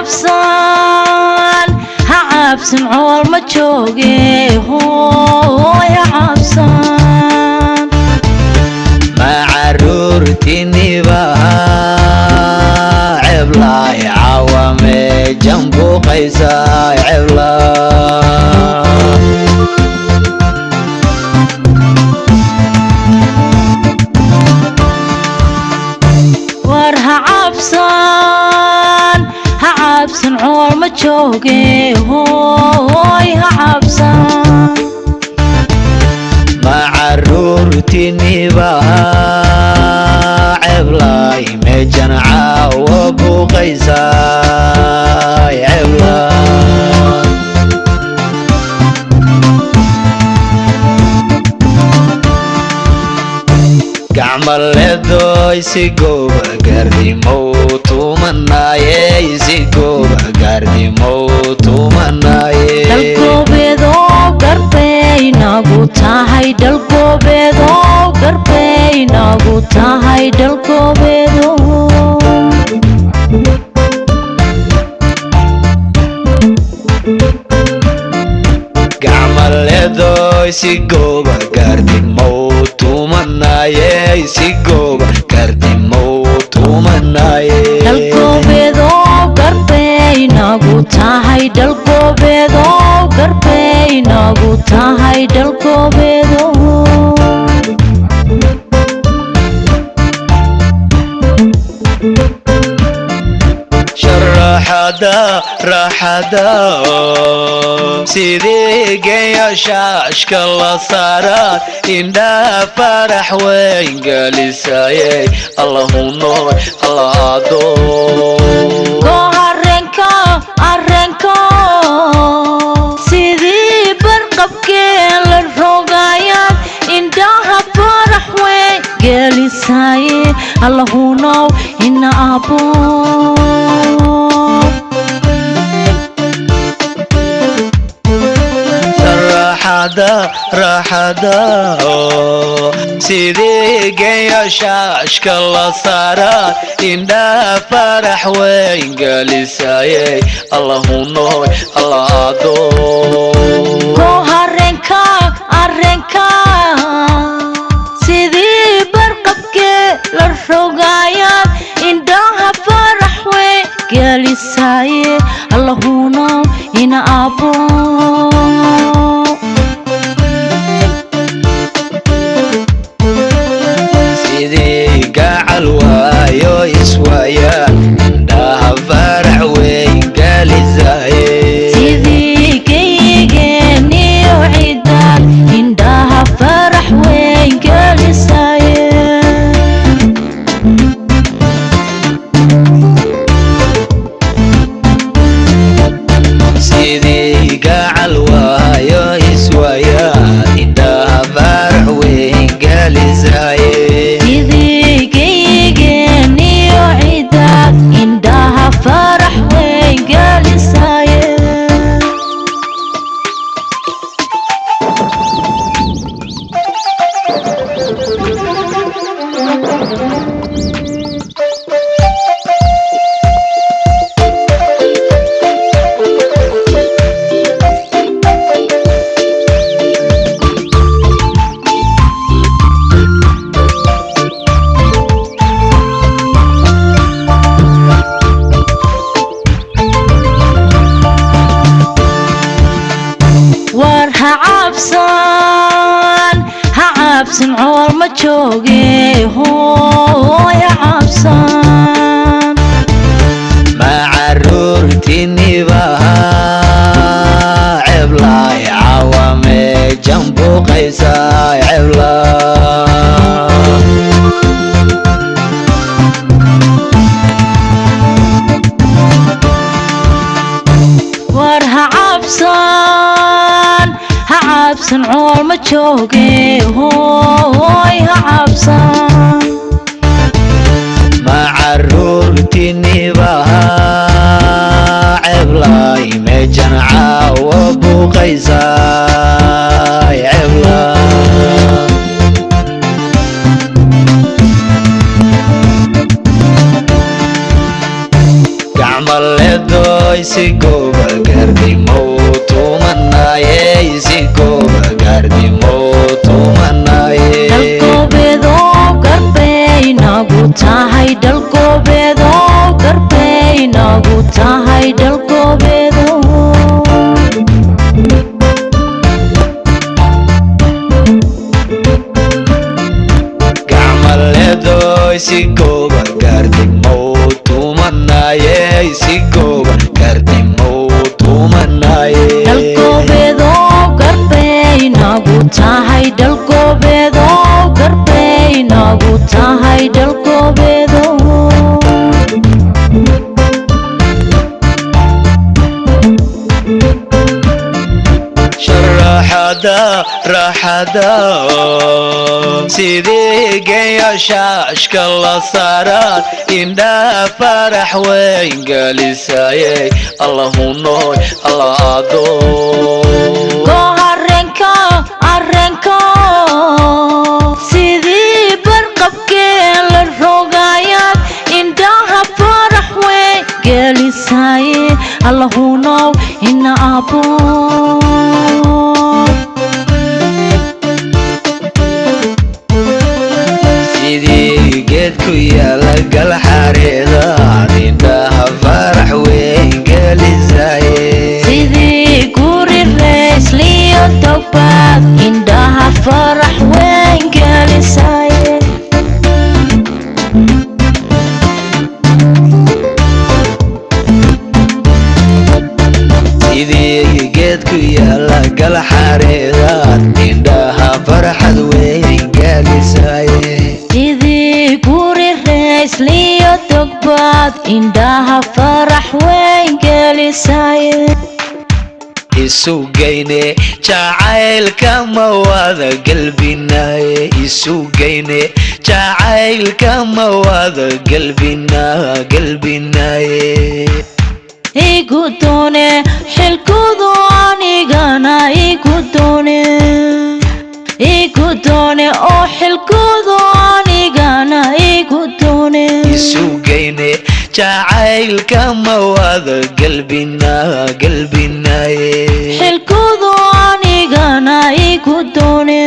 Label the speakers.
Speaker 1: cabsan ha cabsan cool ma jooge hooy ha cabsan
Speaker 2: macaruurtiniba ceblay cawame jambuqaysa ceblay
Speaker 1: war ha cabsan cool ma jooge hooy ha cabsan
Speaker 2: macaruurtiniba ceblay mejan caawa buuqaysa ceblay gacmaleedoy si gooba gaardimow tumanaaye si gooba gaardimow tumanaaye
Speaker 1: dalgoobeedoo garbeynagu tahay dalgoobeedoo garbeynagu tahay dalgoobeedoo
Speaker 2: gacmaleedoy si gooba gaardimow tumanaaye si gooba gaardimow tumanaaye
Speaker 1: dalgoobeedoo garbeynagu tahay dalgoobeedoo garbeynagu tahay dalgoobeedoo
Speaker 2: raxada sidii geeya shaashka la saaraan indhaha farax weyn galisayey allahu nool allaado
Speaker 1: arrenko sidii barqabkee la rogayaad indhaha farax weyn gelisaye allahu nool ina abo
Speaker 2: raxada sidii geeya shaashka la saaraan indhaha farax weyn galisayey allahu nool allaado
Speaker 1: arrenka sidii barqabkee la rogayaad indhaha farax weyn gelisaye allahu nool ina abo
Speaker 2: gacal waayo iswaayaan indhaha farax weyn galisaye
Speaker 1: sidii geygeniyo cidaad indhaha farax weyn gelisaye
Speaker 2: sidii gacal waayo iswaayaan indhaha farax weyn galisaye
Speaker 1: indhaha farax weyn gelisaye war ha cabsan cool ma jooge hooy ha cabsan
Speaker 2: macaruurtiniba ceblay cawame jambuqaysa ceblay
Speaker 1: war ha cabsan cool ma jooge hooy ha cabsan
Speaker 2: macaruurtiniba ceblay mejan caawa buuqaysa ceblay gacmaleedo isigoba gardimo tumanaye isigoba gardimo tumanaye
Speaker 1: dalkoobeedo garbey nagu tahay dalkoobeedo garbey nagu tahay dalkoobeedo
Speaker 2: gacmaleedo isigoba gardimo tumanaye isigoba gardimo tumanaye
Speaker 1: dalkoobeedo garbey nagu tahay dalkoobeedo garbey nagu tahay dalkoobeedo
Speaker 2: raxada sidii geeyo shaashka la saaraad indhaha farax weyn gelisayey allahu nooy allah
Speaker 1: goharenko arenko sidii barqabkee la rogayaad indhaha farax weyn gelisaye allahu now ina abo
Speaker 2: geed ku yaala galxareedaad indhaha farax weyn gelisaye
Speaker 1: sidii guri reysliyo togbaad indhaha farax weyn gelisaye
Speaker 2: sidii geed ku yaala galxareedaad indhaha farxad weyn gelisaye
Speaker 1: isliyo togbaad indhaha farax weyn gelisaye
Speaker 2: isugayne jacaylka ma wada galbinaye isugayne jacaylka ma wada galbinaye
Speaker 1: igu doone xilkudu anigana igu doone oo xilkudu anigana igu doone
Speaker 2: isugayne jacaylka ma wada galbinaye
Speaker 1: xilkudu anigana igu doone